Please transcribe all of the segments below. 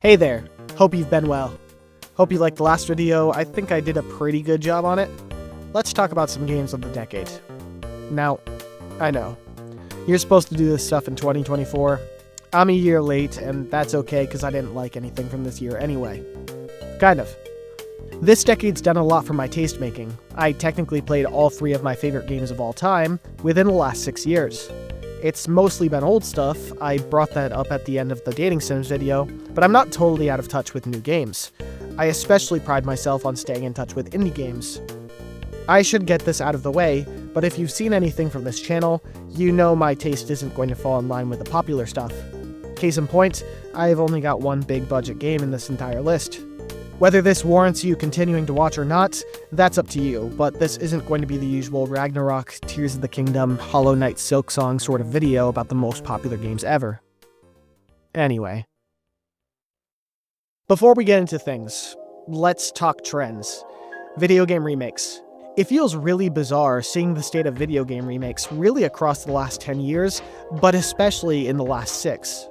Hey there, hope you've been well. Hope you liked the last video. I think I did a pretty good job on it. Let's talk about some games of the decade. Now, I know, you're supposed to do this stuff in 2024. I'm a year late, and that's okay because I didn't like anything from this year anyway. Kind of. This decade's done a lot for my taste making. I technically played all 3 of my favorite games of all time within the last 6 years. It's mostly been old stuff. I brought that up at the end of the Dating Sims video, but I'm not totally out of touch with new games. I especially pride myself on staying in touch with indie games. I should get this out of the way, but if you've seen anything from this channel, you know my taste isn't going to fall in line with the popular stuff. Case in point, I've only got one big budget game in this entire list. Whether this warrants you continuing to watch or not, that's up to you, but this isn't going to be the usual Ragnarok, Tears of the Kingdom, Hollow Knight Silksong sort of video about the most popular games ever. Anyway. Before we get into things, let's talk trends. Video game remakes. It feels really bizarre seeing the state of video game remakes really across the last 10 years, but especially in the last 6.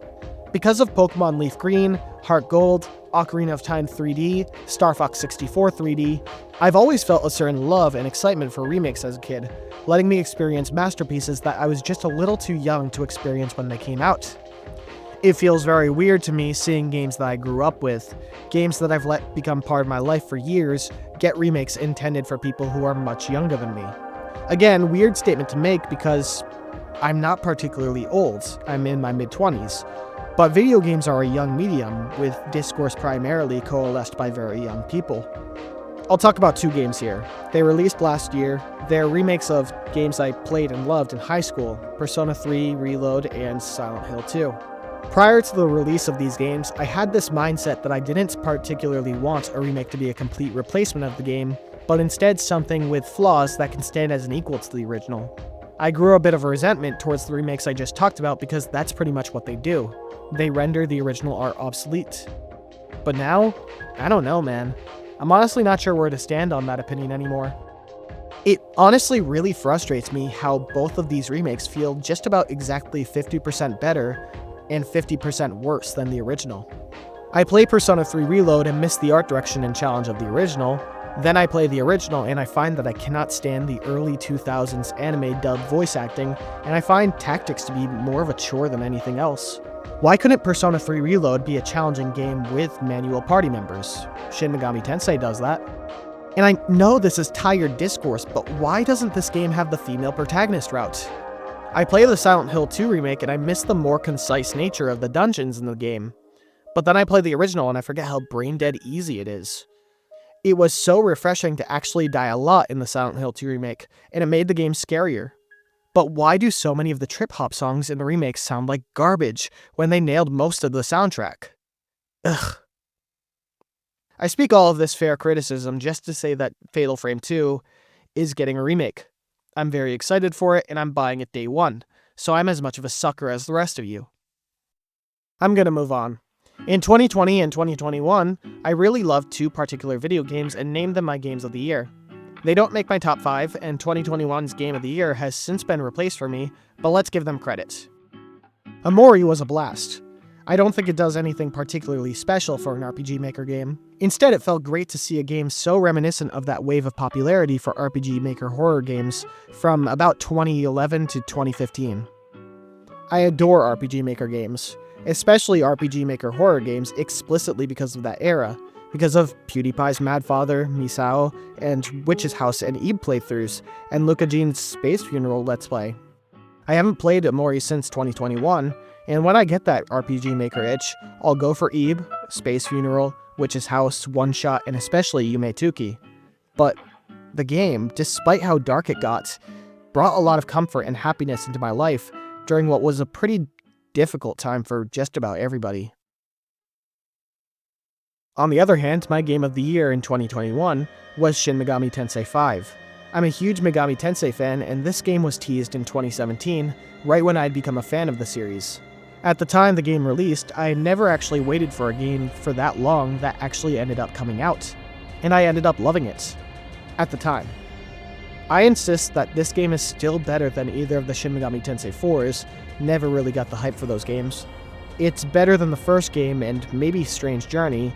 Because of Pokemon Leaf Green, Heart Gold, Ocarina of Time 3D, Star Fox 64 3D, I've always felt a certain love and excitement for remakes as a kid, letting me experience masterpieces that I was just a little too young to experience when they came out. It feels very weird to me seeing games that I grew up with, games that I've let become part of my life for years, get remakes intended for people who are much younger than me. Again, weird statement to make because I'm not particularly old, I'm in my mid-20s. But video games are a young medium, with discourse primarily coalesced by very young people. I'll talk about 2 games here. They released last year. They're remakes of games I played and loved in high school, Persona 3 Reload and Silent Hill 2. Prior to the release of these games, I had this mindset that I didn't particularly want a remake to be a complete replacement of the game, but instead something with flaws that can stand as an equal to the original. I grew a bit of a resentment towards the remakes I just talked about because that's pretty much what they do. They render the original art obsolete. But now, I don't know, man. I'm honestly not sure where to stand on that opinion anymore. It honestly really frustrates me how both of these remakes feel just about exactly 50% better and 50% worse than the original. I play Persona 3 Reload and miss the art direction and challenge of the original. Then I play the original and I find that I cannot stand the early 2000s anime dubbed voice acting, and I find tactics to be more of a chore than anything else. Why couldn't Persona 3 Reload be a challenging game with manual party members? Shin Megami Tensei does that. And I know this is tired discourse, but why doesn't this game have the female protagonist route? I play the Silent Hill 2 remake and I miss the more concise nature of the dungeons in the game. But then I play the original and I forget how brain-dead easy it is. It was so refreshing to actually die a lot in the Silent Hill 2 remake, and it made the game scarier. But why do so many of the trip-hop songs in the remakes sound like garbage when they nailed most of the soundtrack? Ugh. I speak all of this fair criticism just to say that Fatal Frame 2 is getting a remake. I'm very excited for it, and I'm buying it day one, so I'm as much of a sucker as the rest of you. I'm gonna move on. In 2020 and 2021, I really loved 2 particular video games and named them my games of the year. They don't make my top 5, and 2021's Game of the Year has since been replaced for me, but let's give them credit. Amori was a blast. I don't think it does anything particularly special for an RPG Maker game. Instead, it felt great to see a game so reminiscent of that wave of popularity for RPG Maker horror games from about 2011 to 2015. I adore RPG Maker games, especially RPG Maker horror games explicitly because of that era. Because of PewDiePie's Mad Father, Misao, and Witch's House and Eve playthroughs, and Luca Jean's Space Funeral Let's Play. I haven't played Amori since 2021, and when I get that RPG Maker itch, I'll go for Eve, Space Funeral, Witch's House, One Shot, and especially Yume Tuki. But the game, despite how dark it got, brought a lot of comfort and happiness into my life during what was a pretty difficult time for just about everybody. On the other hand, my game of the year in 2021 was Shin Megami Tensei 5. I'm a huge Megami Tensei fan, and this game was teased in 2017, right when I'd become a fan of the series. At the time the game released, I never actually waited for a game for that long that actually ended up coming out, and I ended up loving it. At the time. I insist that this game is still better than either of the Shin Megami Tensei 4s, never really got the hype for those games. It's better than the first game and maybe Strange Journey.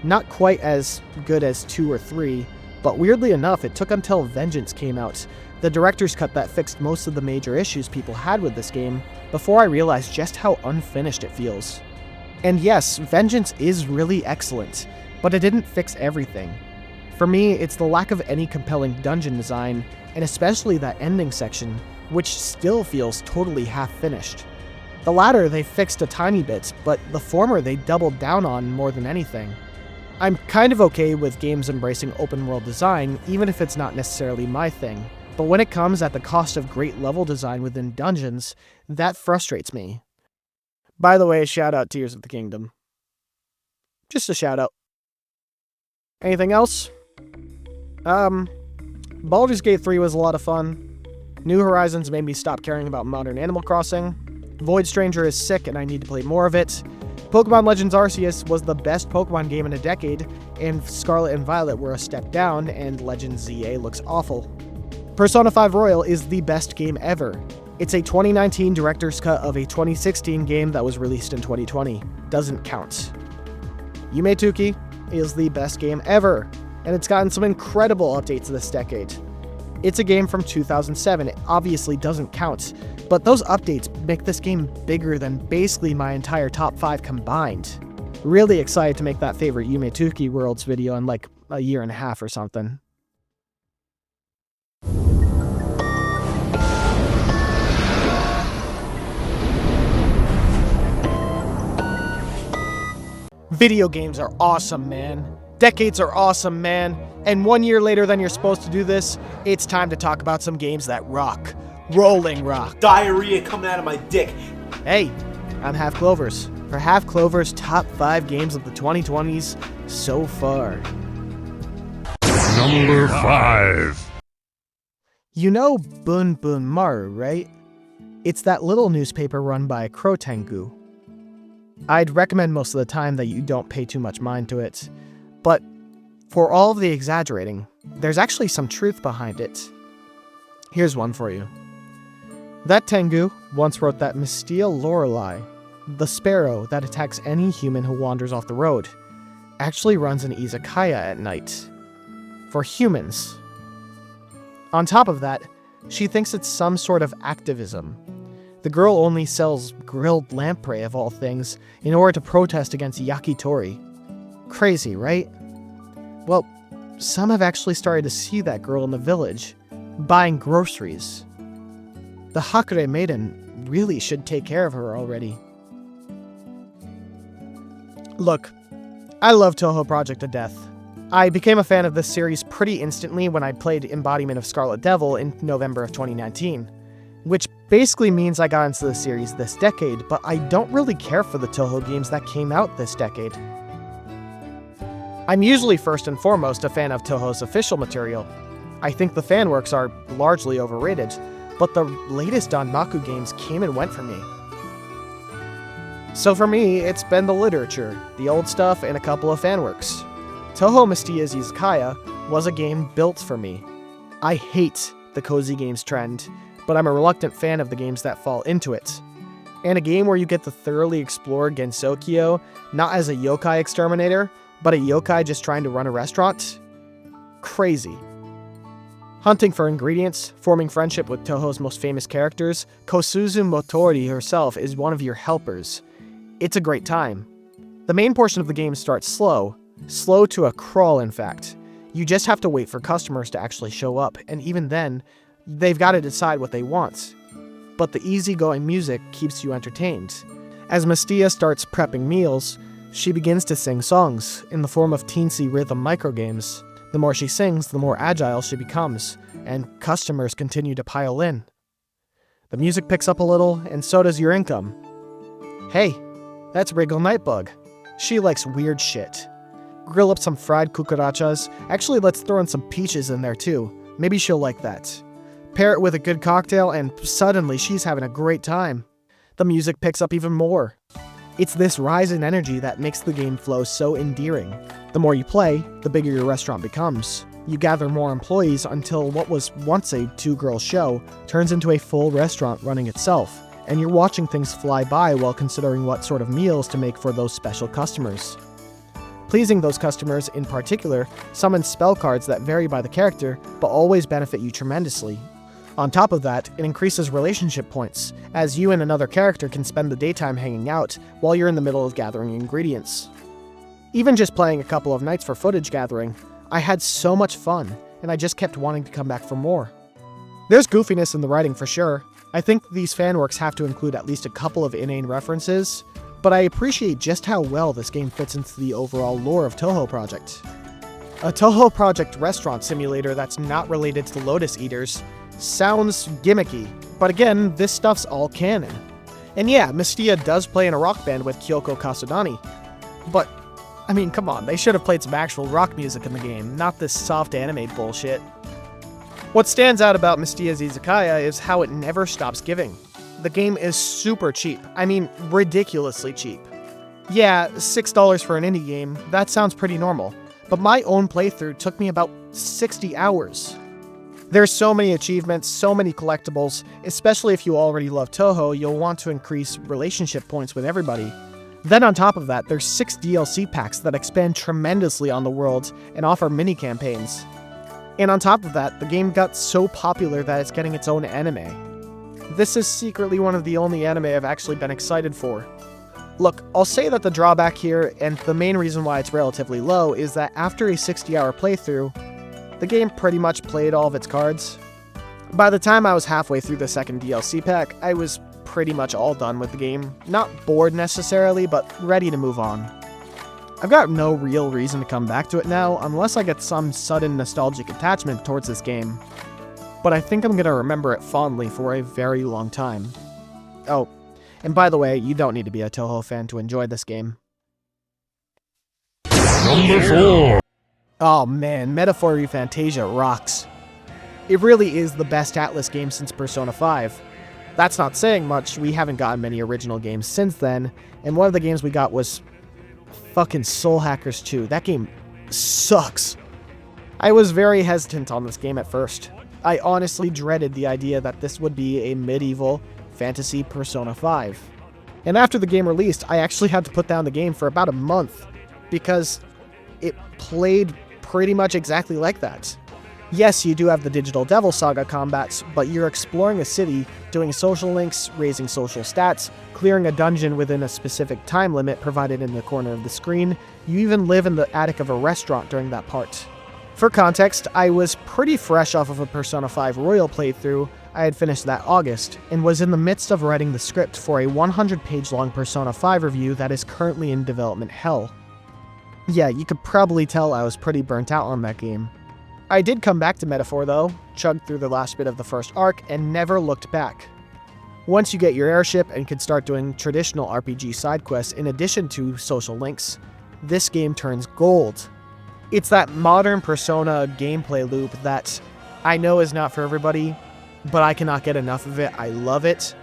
Not quite as good as 2 or 3, but weirdly enough, it took until Vengeance came out, the director's cut that fixed most of the major issues people had with this game, before I realized just how unfinished it feels. And yes, Vengeance is really excellent, but it didn't fix everything. For me, it's the lack of any compelling dungeon design, and especially that ending section, which still feels totally half-finished. The latter they fixed a tiny bit, but the former they doubled down on more than anything. I'm kind of okay with games embracing open-world design, even if it's not necessarily my thing, but when it comes at the cost of great level design within dungeons, that frustrates me. By the way, shout out Tears of the Kingdom. Just a shout out. Anything else? Baldur's Gate 3 was a lot of fun. New Horizons made me stop caring about modern Animal Crossing. Void Stranger is sick and I need to play more of it. Pokemon Legends Arceus was the best Pokemon game in a decade, and Scarlet and Violet were a step down, and Legends ZA looks awful. Persona 5 Royal is the best game ever. It's a 2019 director's cut of a 2016 game that was released in 2020. Doesn't count. Yume Tuki is the best game ever, and it's gotten some incredible updates this decade. It's a game from 2007, it obviously doesn't count, but those updates make this game bigger than basically my entire top 5 combined. Really excited to make that favorite Yume Tuki Worlds video in like a year and a half or something. Video games are awesome, man. Decades are awesome, man. And 1 year later than you're supposed to do this, it's time to talk about some games that rock. Rolling rock. Diarrhea coming out of my dick. Hey, I'm Half Clovers. For Half Clover's top 5 games of the 2020s so far. Number 5. You know Bun Bun Maru, right? It's that little newspaper run by Crow Tengu. I'd recommend most of the time that you don't pay too much mind to it, but for all of the exaggerating, there's actually some truth behind it. Here's one for you. That Tengu once wrote that Misteel Lorelei, the sparrow that attacks any human who wanders off the road, actually runs an izakaya at night. For humans. On top of that, she thinks it's some sort of activism. The girl only sells grilled lamprey of all things in order to protest against yakitori. Crazy, right? Well, some have actually started to see that girl in the village, buying groceries. The Hakure maiden really should take care of her already. Look, I love Touhou Project to death. I became a fan of this series pretty instantly when I played Embodiment of Scarlet Devil in November of 2019, which basically means I got into the series this decade, but I don't really care for the Touhou games that came out this decade. I'm usually first and foremost a fan of Touhou's official material. I think the fan works are largely overrated, but the latest Danmaku games came and went for me. So for me, it's been the literature, the old stuff, and a couple of fan works. Touhou Mistia's Izakaya was a game built for me. I hate the cozy games trend, but I'm a reluctant fan of the games that fall into it. And a game where you get to thoroughly explore Gensokyo, not as a yokai exterminator, but a yokai just trying to run a restaurant? Crazy. Hunting for ingredients, forming friendship with Touhou's most famous characters, Kosuzu Motori herself is one of your helpers. It's a great time. The main portion of the game starts slow to a crawl in fact. You just have to wait for customers to actually show up, and even then, they've got to decide what they want. But the easygoing music keeps you entertained. As Mistia starts prepping meals, she begins to sing songs in the form of teensy rhythm microgames. The more she sings, the more agile she becomes, and customers continue to pile in. The music picks up a little, and so does your income. Hey, that's Wriggle Nightbug. She likes weird shit. Grill up some fried cucarachas. Actually, let's throw in some peaches in there too. Maybe she'll like that. Pair it with a good cocktail, and suddenly she's having a great time. The music picks up even more. It's this rise in energy that makes the game flow so endearing. The more you play, the bigger your restaurant becomes. You gather more employees until what was once a two-girl show turns into a full restaurant running itself, and you're watching things fly by while considering what sort of meals to make for those special customers. Pleasing those customers, in particular, summons spell cards that vary by the character, but always benefit you tremendously. On top of that, it increases relationship points, as you and another character can spend the daytime hanging out while you're in the middle of gathering ingredients. Even just playing a couple of nights for footage gathering, I had so much fun, and I just kept wanting to come back for more. There's goofiness in the writing for sure. I think these fanworks have to include at least a couple of inane references, but I appreciate just how well this game fits into the overall lore of Touhou Project. A Touhou Project restaurant simulator that's not related to Lotus Eaters sounds gimmicky, but again, this stuff's all canon. And yeah, Mistia does play in a rock band with Kyoko Kasudani, but, I mean, come on, they should have played some actual rock music in the game, not this soft anime bullshit. What stands out about Mistia's Izakaya is how it never stops giving. The game is super cheap, I mean, ridiculously cheap. Yeah, $6 for an indie game, that sounds pretty normal, but my own playthrough took me about 60 hours. There's so many achievements, so many collectibles, especially if you already love Touhou, you'll want to increase relationship points with everybody. Then on top of that, there's 6 DLC packs that expand tremendously on the world and offer mini-campaigns. And on top of that, the game got so popular that it's getting its own anime. This is secretly one of the only anime I've actually been excited for. Look, I'll say that the drawback here, and the main reason why it's relatively low, is that after a 60-hour playthrough, the game pretty much played all of its cards. By the time I was halfway through the second DLC pack, I was pretty much all done with the game. Not bored necessarily, but ready to move on. I've got no real reason to come back to it now, unless I get some sudden nostalgic attachment towards this game. But I think I'm gonna remember it fondly for a very long time. Oh, and by the way, you don't need to be a Touhou fan to enjoy this game. Number 4. Oh man, Metaphor Fantasia rocks. It really is the best Atlus game since Persona 5. That's not saying much, we haven't gotten many original games since then, and one of the games we got was fucking Soul Hackers 2. That game sucks. I was very hesitant on this game at first. I honestly dreaded the idea that this would be a medieval fantasy Persona 5. And after the game released, I actually had to put down the game for about a month, because it played pretty much exactly like that. Yes, you do have the Digital Devil Saga combats, but you're exploring a city, doing social links, raising social stats, clearing a dungeon within a specific time limit provided in the corner of the screen. You even live in the attic of a restaurant during that part. For context, I was pretty fresh off of a Persona 5 Royal playthrough. I had finished that August, and was in the midst of writing the script for a 100-page long Persona 5 review that is currently in development hell. Yeah, you could probably tell I was pretty burnt out on that game. I did come back to Metaphor though, chugged through the last bit of the first arc, and never looked back. Once you get your airship and can start doing traditional RPG side quests in addition to social links, this game turns gold. It's that modern Persona gameplay loop that I know is not for everybody, but I cannot get enough of it. I love it,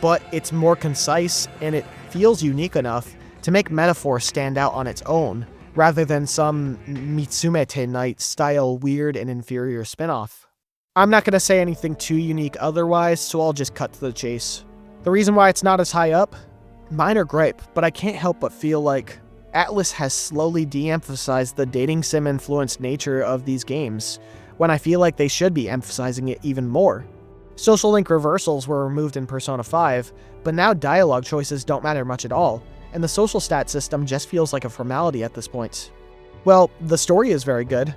but it's more concise and it feels unique enough to make Metaphor stand out on its own, rather than some Mitsumete Knight style weird and inferior spin-off. I'm not going to say anything too unique otherwise, so I'll just cut to the chase. The reason why it's not as high up? Minor gripe, but I can't help but feel like Atlus has slowly de-emphasized the dating sim-influenced nature of these games, when I feel like they should be emphasizing it even more. Social link reversals were removed in Persona 5, but now dialogue choices don't matter much at all, and the social stat system just feels like a formality at this point. Well, the story is very good,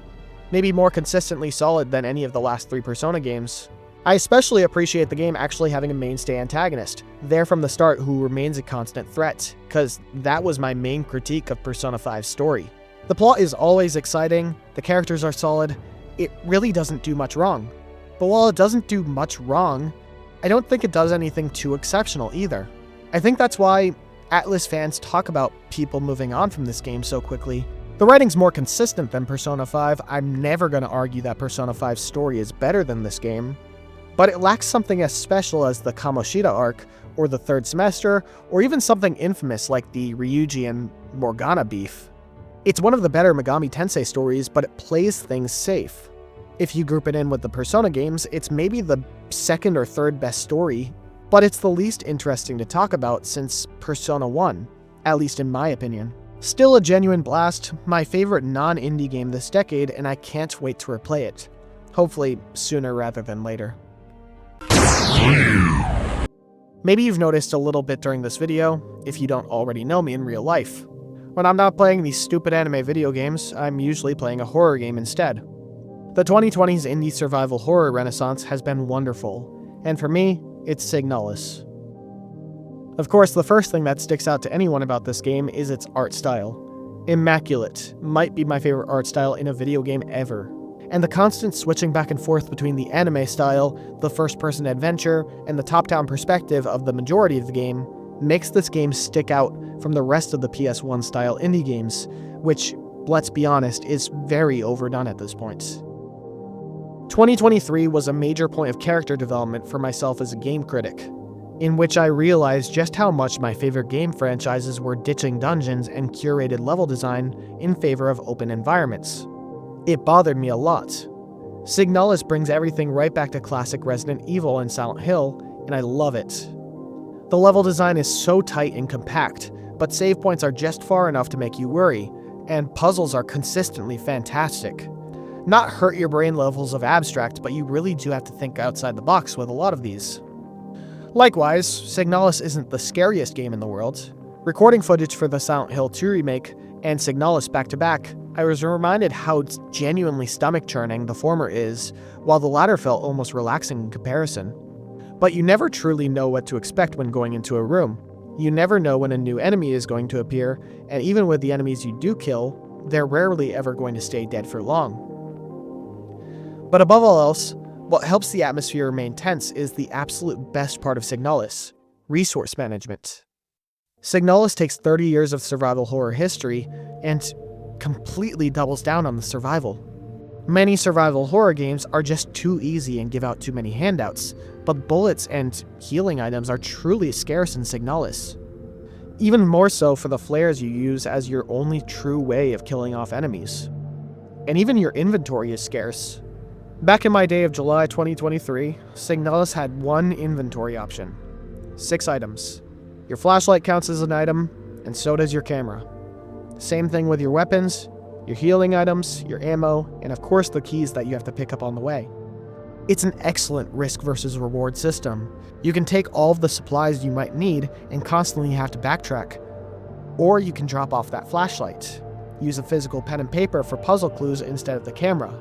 maybe more consistently solid than any of the last 3 Persona games. I especially appreciate the game actually having a mainstay antagonist, there from the start, who remains a constant threat, cause that was my main critique of Persona 5's story. The plot is always exciting, the characters are solid, it really doesn't do much wrong. But while it doesn't do much wrong, I don't think it does anything too exceptional either. I think that's why Atlus fans talk about people moving on from this game so quickly. The writing's more consistent than Persona 5, I'm never going to argue that Persona 5's story is better than this game, but it lacks something as special as the Kamoshida arc, or the third semester, or even something infamous like the Ryuji and Morgana beef. It's one of the better Megami Tensei stories, but it plays things safe. If you group it in with the Persona games, it's maybe the second or third best story. but it's the least interesting to talk about since Persona 1, at least in my opinion. Still a genuine blast, my favorite non-indie game this decade, and I can't wait to replay it. Hopefully sooner rather than later. Maybe you've noticed a little bit during this video, if you don't already know me in real life. When I'm not playing these stupid anime video games, I'm usually playing a horror game instead. The 2020s indie survival horror renaissance has been wonderful, and for me, it's Signalis. Of course, the first thing that sticks out to anyone about this game is its art style. Immaculate, might be my favorite art style in a video game ever. And the constant switching back and forth between the anime style, the first-person adventure, and the top-down perspective of the majority of the game makes this game stick out from the rest of the PS1 style indie games, which, let's be honest, is very overdone at this point. 2023 was a major point of character development for myself as a game critic, in which I realized just how much my favorite game franchises were ditching dungeons and curated level design in favor of open environments. It bothered me a lot. Signalis brings everything right back to classic Resident Evil and Silent Hill, and I love it. The level design is so tight and compact, but save points are just far enough to make you worry, and puzzles are consistently fantastic. Not hurt your brain levels of abstract, but you really do have to think outside the box with a lot of these. Likewise, Signalis isn't the scariest game in the world. Recording footage for the Silent Hill 2 remake and Signalis back-to-back, I was reminded how genuinely stomach-churning the former is, while the latter felt almost relaxing in comparison. But you never truly know what to expect when going into a room. You never know when a new enemy is going to appear, and even with the enemies you do kill, they're rarely ever going to stay dead for long. But above all else, what helps the atmosphere remain tense is the absolute best part of Signalis: resource management. Signalis takes 30 years of survival horror history and completely doubles down on the survival. Many survival horror games are just too easy and give out too many handouts, but bullets and healing items are truly scarce in Signalis. Even more so for the flares you use as your only true way of killing off enemies. And even your inventory is scarce. Back in my day of July 2023, Signalis had one inventory option: 6 items. Your flashlight counts as an item, and so does your camera. Same thing with your weapons, your healing items, your ammo, and of course the keys that you have to pick up on the way. It's an excellent risk versus reward system. You can take all of the supplies you might need and constantly have to backtrack. Or you can drop off that flashlight. Use a physical pen and paper for puzzle clues instead of the camera.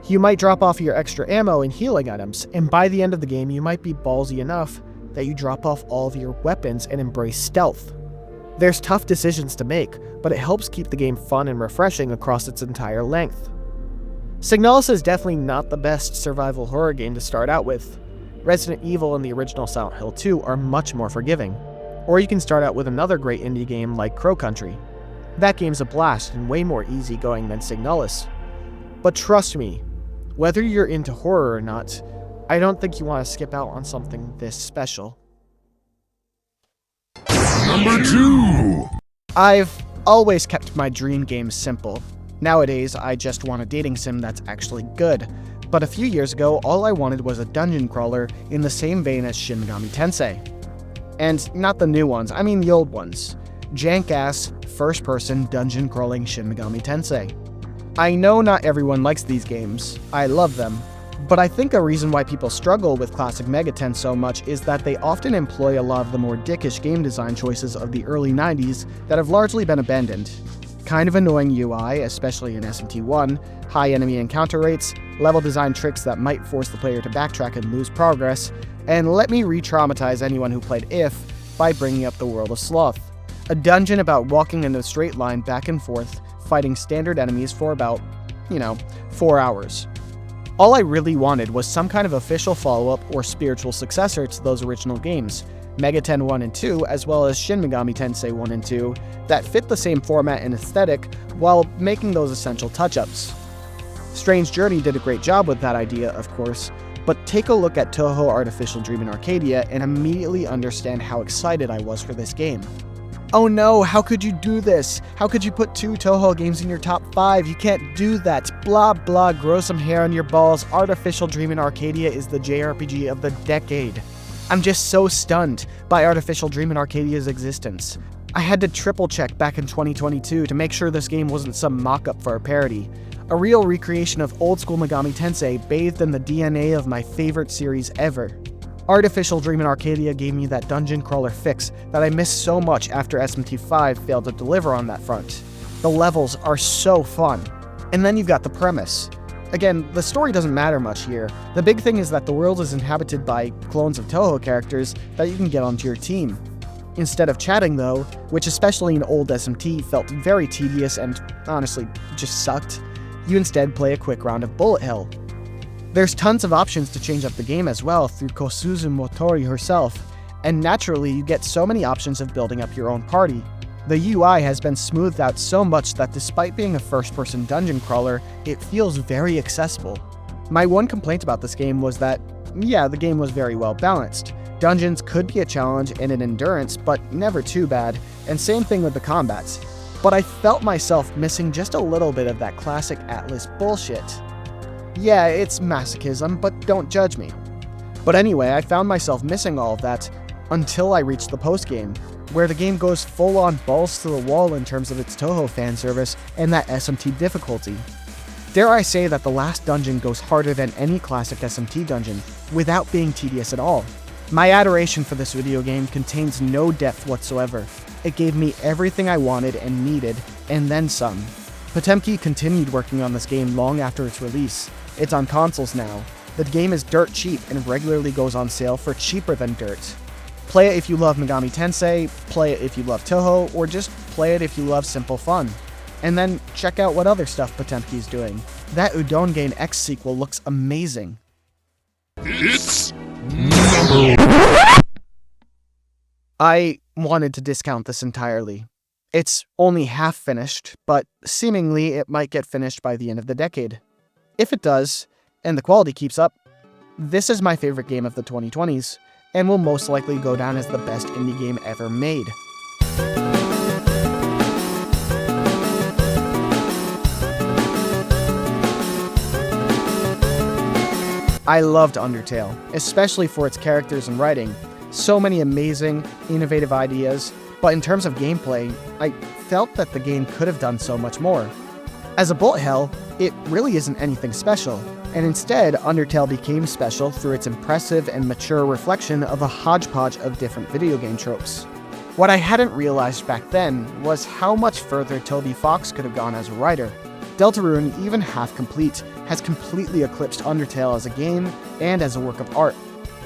You might drop off your extra ammo and healing items, and by the end of the game you might be ballsy enough that you drop off all of your weapons and embrace stealth. There's tough decisions to make, but it helps keep the game fun and refreshing across its entire length. Signalis is definitely not the best survival horror game to start out with. Resident Evil and the original Silent Hill 2 are much more forgiving. Or you can start out with another great indie game like Crow Country. That game's a blast and way more easygoing than Signalis. But trust me, whether you're into horror or not, I don't think you want to skip out on something this special. Number 2! I've always kept my dream games simple. Nowadays, I just want a dating sim that's actually good. But a few years ago, all I wanted was a dungeon crawler in the same vein as Shin Megami Tensei. And not the new ones, I mean the old ones. Jank-ass, first-person, dungeon-crawling Shin Megami Tensei. I know not everyone likes these games. I love them. But I think a reason why people struggle with classic Megaten so much is that they often employ a lot of the more dickish game design choices of the early 90s that have largely been abandoned. Kind of annoying UI, especially in SMT1, high enemy encounter rates, level design tricks that might force the player to backtrack and lose progress, and let me re-traumatize anyone who played If by bringing up the World of Sloth. A dungeon about walking in a straight line back and forth, fighting standard enemies for about, 4 hours. All I really wanted was some kind of official follow-up or spiritual successor to those original games, Megaten 1 and 2, as well as Shin Megami Tensei 1 and 2, that fit the same format and aesthetic while making those essential touch-ups. Strange Journey did a great job with that idea, of course, but take a look at Toho Artificial Dream in Arcadia and immediately understand how excited I was for this game. Oh no, how could you do this? How could you put 2 Toho games in your top 5? You can't do that. Blah blah, grow some hair on your balls. Artificial Dream in Arcadia is the JRPG of the decade. I'm just so stunned by Artificial Dream and Arcadia's existence. I had to triple check back in 2022 to make sure this game wasn't some mock-up for a parody. A real recreation of old-school Megami Tensei bathed in the DNA of my favorite series ever. Artificial Dream and Arcadia gave me that dungeon crawler fix that I missed so much after SMT5 failed to deliver on that front. The levels are so fun. And then you've got the premise. Again, the story doesn't matter much here. The big thing is that the world is inhabited by clones of Toho characters that you can get onto your team. Instead of chatting though, which especially in old SMT felt very tedious and honestly just sucked, you instead play a quick round of bullet hell. There's tons of options to change up the game as well through Kosuzu Motori herself, and naturally you get so many options of building up your own party. The UI has been smoothed out so much that despite being a first-person dungeon crawler, it feels very accessible. My one complaint about this game was that, yeah, the game was very well balanced. Dungeons could be a challenge and an endurance, but never too bad, and same thing with the combats. But I felt myself missing just a little bit of that classic Atlas bullshit. Yeah, it's masochism, but don't judge me. But anyway, I found myself missing all of that until I reached the postgame, where the game goes full-on balls to the wall in terms of its Toho fan service and that SMT difficulty. Dare I say that the last dungeon goes harder than any classic SMT dungeon, without being tedious at all. My adoration for this video game contains no depth whatsoever. It gave me everything I wanted and needed, and then some. Potemkin continued working on this game long after its release. It's on consoles now. The game is dirt cheap and regularly goes on sale for cheaper than dirt. Play it if you love Megami Tensei, play it if you love Toho, or just play it if you love simple fun. And then check out what other stuff Potemkin's doing. That Udon X sequel looks amazing. It's number... I wanted to discount this entirely. It's only half finished, but seemingly it might get finished by the end of the decade. If it does, and the quality keeps up, this is my favorite game of the 2020s, and will most likely go down as the best indie game ever made. I loved Undertale, especially for its characters and writing. So many amazing, innovative ideas, but in terms of gameplay, I felt that the game could have done so much more. As a bullet hell, it really isn't anything special, and instead Undertale became special through its impressive and mature reflection of a hodgepodge of different video game tropes. What I hadn't realized back then was how much further Toby Fox could have gone as a writer. Deltarune, even half-complete, has completely eclipsed Undertale as a game and as a work of art.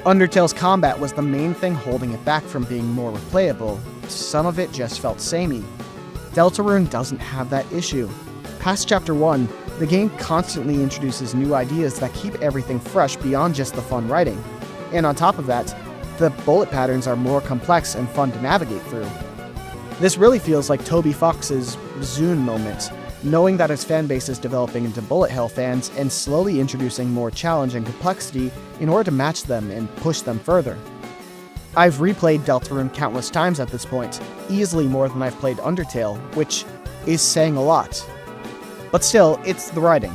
Undertale's combat was the main thing holding it back from being more replayable. Some of it just felt samey. Deltarune doesn't have that issue. Past Chapter 1, the game constantly introduces new ideas that keep everything fresh beyond just the fun writing. And on top of that, the bullet patterns are more complex and fun to navigate through. This really feels like Toby Fox's Zune moment, knowing that his fanbase is developing into bullet hell fans and slowly introducing more challenge and complexity in order to match them and push them further. I've replayed Deltarune countless times at this point, easily more than I've played Undertale, which is saying a lot. But still, it's the writing.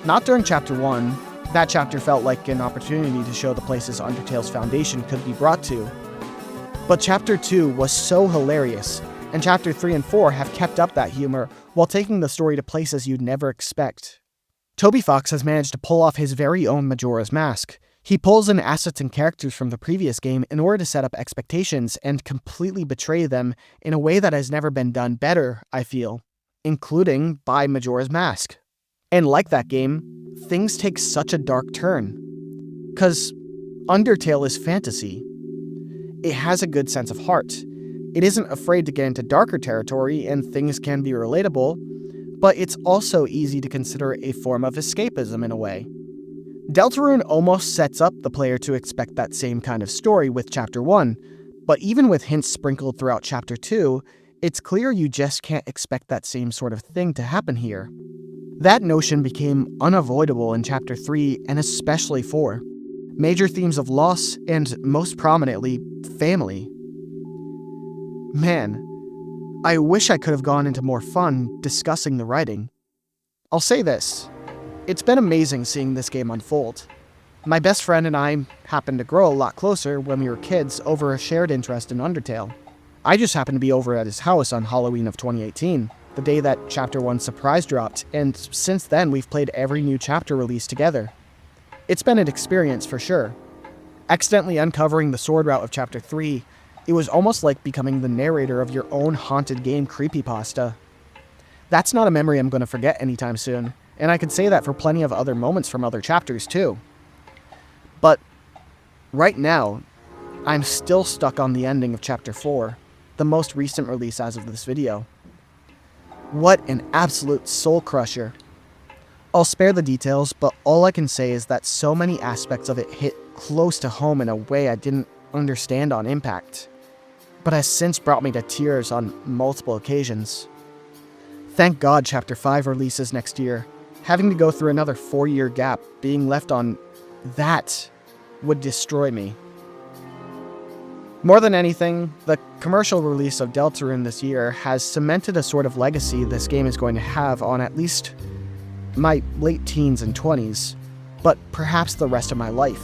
Not during Chapter 1, that chapter felt like an opportunity to show the places Undertale's foundation could be brought to. But Chapter 2 was so hilarious, and Chapter 3 and 4 have kept up that humor while taking the story to places you'd never expect. Toby Fox has managed to pull off his very own Majora's Mask. He pulls in assets and characters from the previous game in order to set up expectations and completely betray them in a way that has never been done better, I feel, including by Majora's Mask. And like that game, things take such a dark turn. 'Cause Undertale is fantasy. It has a good sense of heart. It isn't afraid to get into darker territory and things can be relatable, but it's also easy to consider a form of escapism in a way. Deltarune almost sets up the player to expect that same kind of story with Chapter 1, but even with hints sprinkled throughout Chapter 2, it's clear you just can't expect that same sort of thing to happen here. That notion became unavoidable in Chapter 3 and especially 4. Major themes of loss and, most prominently, family. Man, I wish I could have gone into more fun discussing the writing. I'll say this. It's been amazing seeing this game unfold. My best friend and I happened to grow a lot closer when we were kids over a shared interest in Undertale. I just happened to be over at his house on Halloween of 2018, the day that Chapter 1 surprise dropped, and since then we've played every new chapter release together. It's been an experience for sure. Accidentally uncovering the sword route of Chapter 3, it was almost like becoming the narrator of your own haunted game creepypasta. That's not a memory I'm going to forget anytime soon, and I could say that for plenty of other moments from other chapters too. But right now, I'm still stuck on the ending of Chapter 4, the most recent release as of this video. What an absolute soul crusher. I'll spare the details, but all I can say is that so many aspects of it hit close to home in a way I didn't understand on impact, but has since brought me to tears on multiple occasions. Thank God Chapter 5 releases next year. Having to go through another 4-year gap, being left on that would destroy me. More than anything, the commercial release of Deltarune this year has cemented a sort of legacy this game is going to have on at least my late teens and 20s, but perhaps the rest of my life.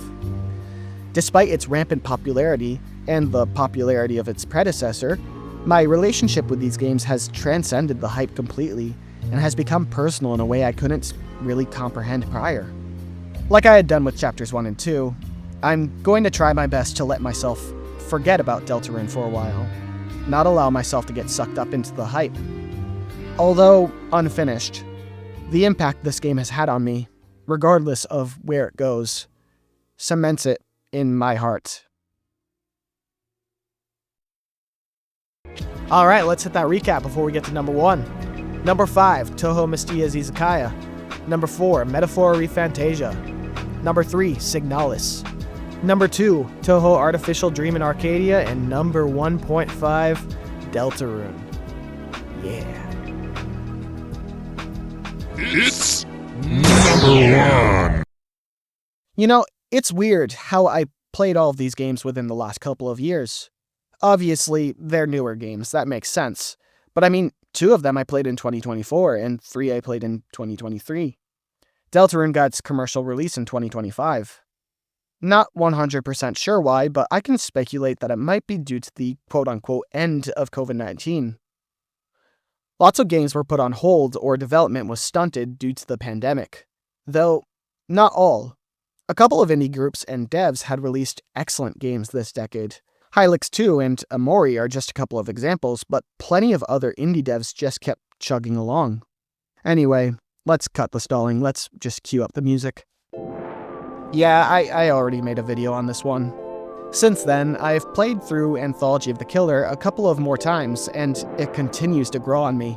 Despite its rampant popularity, and the popularity of its predecessor, my relationship with these games has transcended the hype completely, and has become personal in a way I couldn't really comprehend prior. Like I had done with Chapters 1 and 2, I'm going to try my best to let myself forget about Deltarune for a while, not allow myself to get sucked up into the hype. Although unfinished, the impact this game has had on me, regardless of where it goes, cements it in my heart. Alright, let's hit that recap before we get to number 1. Number 5, Touhou Mystia's Izakaya. Number 4, Metaphora Refantasia. Number 3, Signalis. Number 2, Touhou Artificial Dream in Arcadia. And number 1.5, Deltarune. Yeah. It's number 1. You know, it's weird how I played all of these games within the last couple of years. Obviously, they're newer games, that makes sense. But I mean, 2 of them I played in 2024, and 3 I played in 2023. Deltarune got its commercial release in 2025. Not 100% sure why, but I can speculate that it might be due to the quote-unquote end of COVID-19. Lots of games were put on hold or development was stunted due to the pandemic. Though, not all. A couple of indie groups and devs had released excellent games this decade. Hylix 2 and Amori are just a couple of examples, but plenty of other indie devs just kept chugging along. Anyway, let's cut the stalling, let's just cue up the music. Yeah, I already made a video on this one. Since then, I've played through Anthology of the Killer a couple of more times, and it continues to grow on me.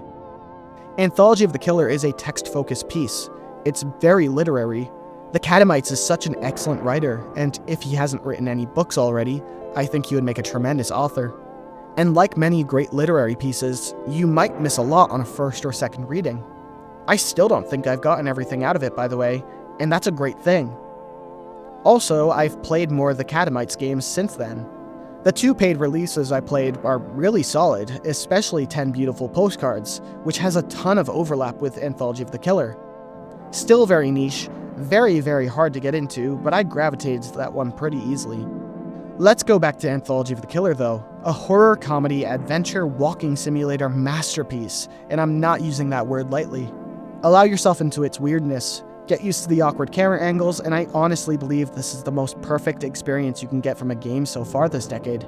Anthology of the Killer is a text-focused piece. It's very literary. The Catamites is such an excellent writer, and if he hasn't written any books already, I think he would make a tremendous author. And like many great literary pieces, you might miss a lot on a first or second reading. I still don't think I've gotten everything out of it, by the way, and that's a great thing. Also, I've played more of the Catamites games since then. The 2 paid releases I played are really solid, especially 10 Beautiful Postcards, which has a ton of overlap with Anthology of the Killer. Still very niche, very, very hard to get into, but I gravitated to that one pretty easily. Let's go back to Anthology of the Killer though, a horror comedy adventure walking simulator masterpiece, and I'm not using that word lightly. Allow yourself into its weirdness, get used to the awkward camera angles, and I honestly believe this is the most perfect experience you can get from a game so far this decade.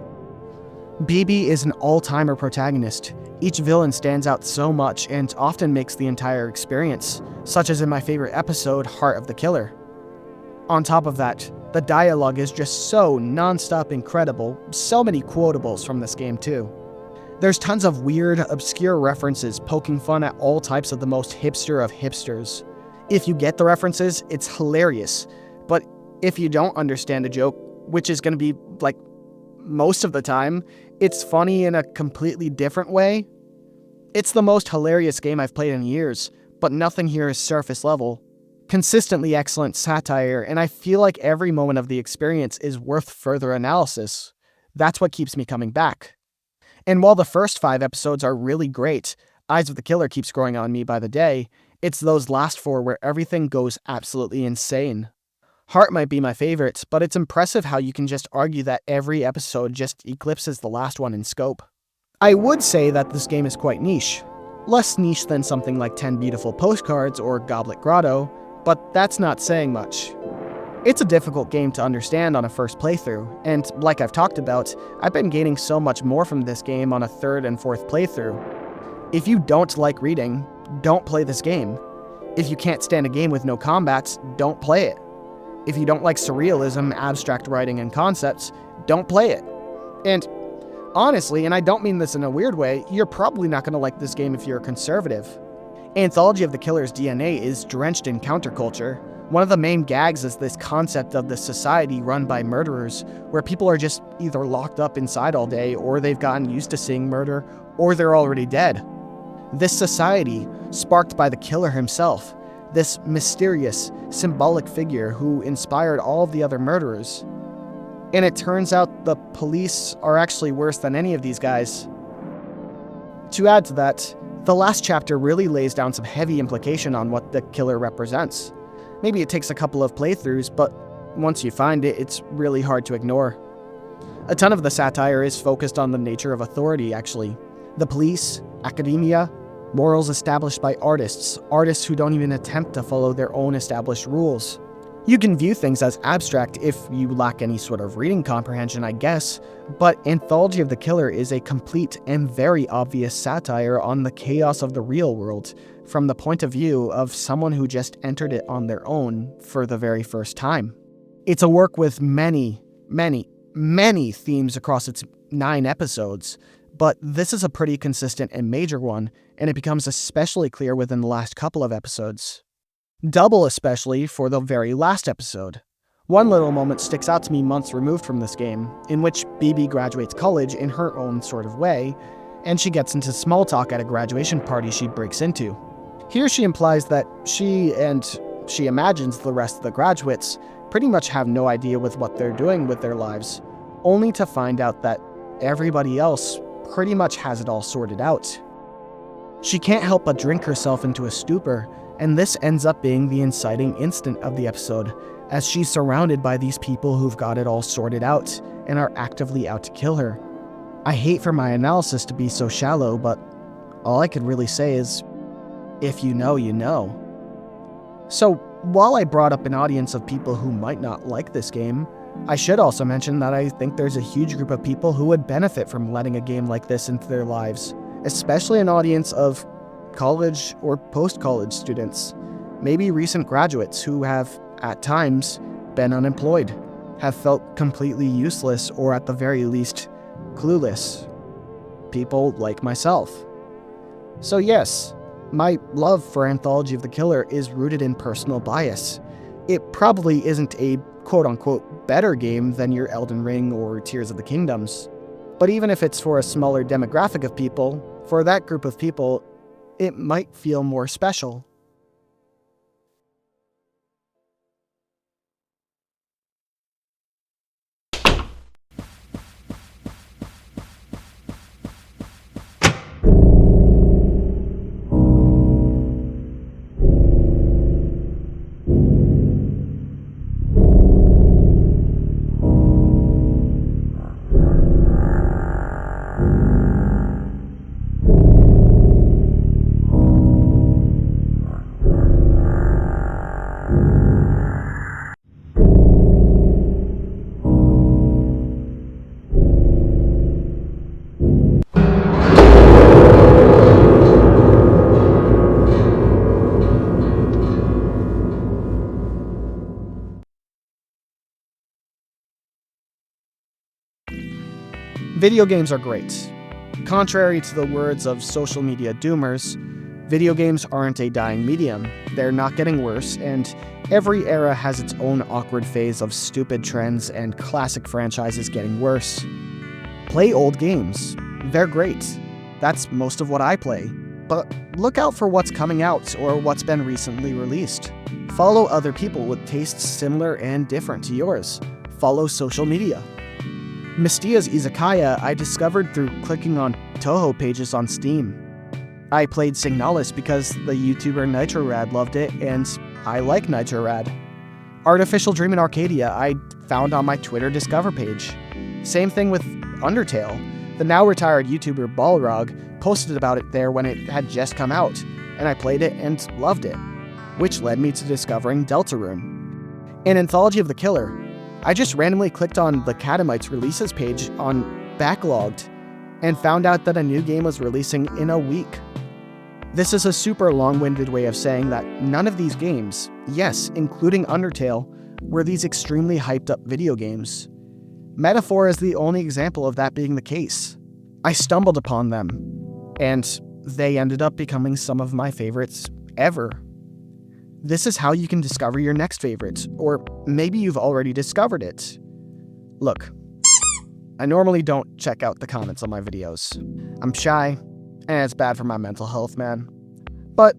BB is an all-timer protagonist. Each villain stands out so much and often makes the entire experience, such as in my favorite episode, Heart of the Killer. On top of that, the dialogue is just so non-stop incredible, so many quotables from this game too. There's tons of weird, obscure references poking fun at all types of the most hipster of hipsters. If you get the references, it's hilarious, but if you don't understand a joke, which is going to be, like, most of the time, it's funny in a completely different way. It's the most hilarious game I've played in years, but nothing here is surface level. Consistently excellent satire, and I feel like every moment of the experience is worth further analysis. That's what keeps me coming back. And while the first 5 episodes are really great, Eyes of the Killer keeps growing on me by the day, it's those last 4 where everything goes absolutely insane. Heart might be my favorite, but it's impressive how you can just argue that every episode just eclipses the last one in scope. I would say that this game is quite niche. Less niche than something like 10 Beautiful Postcards or Goblet Grotto, but that's not saying much. It's a difficult game to understand on a first playthrough, and like I've talked about, I've been gaining so much more from this game on a third and fourth playthrough. If you don't like reading, don't play this game. If you can't stand a game with no combats, don't play it. If you don't like surrealism, abstract writing, and concepts, don't play it. And honestly, and I don't mean this in a weird way, you're probably not going to like this game if you're a conservative. Anthology of the Killer's DNA is drenched in counterculture. One of the main gags is this concept of this society run by murderers, where people are just either locked up inside all day, or they've gotten used to seeing murder, or they're already dead. This society, sparked by the killer himself, this mysterious, symbolic figure who inspired all of the other murderers. And it turns out the police are actually worse than any of these guys. To add to that, the last chapter really lays down some heavy implication on what the killer represents. Maybe it takes a couple of playthroughs, but once you find it, it's really hard to ignore. A ton of the satire is focused on the nature of authority, actually. The police, academia, morals established by artists who don't even attempt to follow their own established rules. You can view things as abstract if you lack any sort of reading comprehension, I guess, but Anthology of the Killer is a complete and very obvious satire on the chaos of the real world, from the point of view of someone who just entered it on their own for the very first time. It's a work with many themes across its 9 episodes, but this is a pretty consistent and major one, and it becomes especially clear within the last couple of episodes. Double especially for the very last episode. One little moment sticks out to me months removed from this game, in which BB graduates college in her own sort of way, and she gets into small talk at a graduation party she breaks into. Here she implies that she imagines the rest of the graduates pretty much have no idea with what they're doing with their lives, only to find out that everybody else pretty much has it all sorted out. She can't help but drink herself into a stupor, and this ends up being the inciting instant of the episode, as she's surrounded by these people who've got it all sorted out and are actively out to kill her. I hate for my analysis to be so shallow, but all I could really say is, if you know, you know. So, while I brought up an audience of people who might not like this game, I should also mention that I think there's a huge group of people who would benefit from letting a game like this into their lives, especially an audience of college or post-college students, maybe recent graduates who have, at times, been unemployed, have felt completely useless or at the very least, clueless. People like myself. So yes, my love for Anthology of the Killer is rooted in personal bias. It probably isn't a quote-unquote better game than your Elden Ring or Tears of the Kingdoms. But even if it's for a smaller demographic of people, for that group of people, it might feel more special. Video games are great. Contrary to the words of social media doomers, video games aren't a dying medium. They're not getting worse, and every era has its own awkward phase of stupid trends and classic franchises getting worse. Play old games. They're great. That's most of what I play. But look out for what's coming out or what's been recently released. Follow other people with tastes similar and different to yours. Follow social media. Mistia's Izakaya I discovered through clicking on Toho pages on Steam. I played Signalis because the YouTuber NitroRad loved it, and I like NitroRad. Artificial Dream and Arcadia I found on my Twitter Discover page. Same thing with Undertale. The now retired YouTuber Balrog posted about it there when it had just come out, and I played it and loved it, which led me to discovering Deltarune. In Anthology of the Killer, I just randomly clicked on the Catamites releases page on Backlogged and found out that a new game was releasing in a week. This is a super long-winded way of saying that none of these games, yes, including Undertale, were these extremely hyped-up video games. Metaphor is the only example of that being the case. I stumbled upon them, and they ended up becoming some of my favorites ever. This is how you can discover your next favorite, or maybe you've already discovered it. Look, I normally don't check out the comments on my videos. I'm shy, and it's bad for my mental health, man. But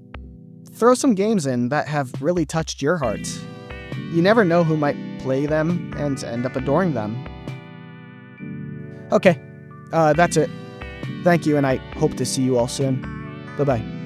throw some games in that have really touched your heart. You never know who might play them and end up adoring them. Okay, that's it. Thank you, and I hope to see you all soon. Bye-bye.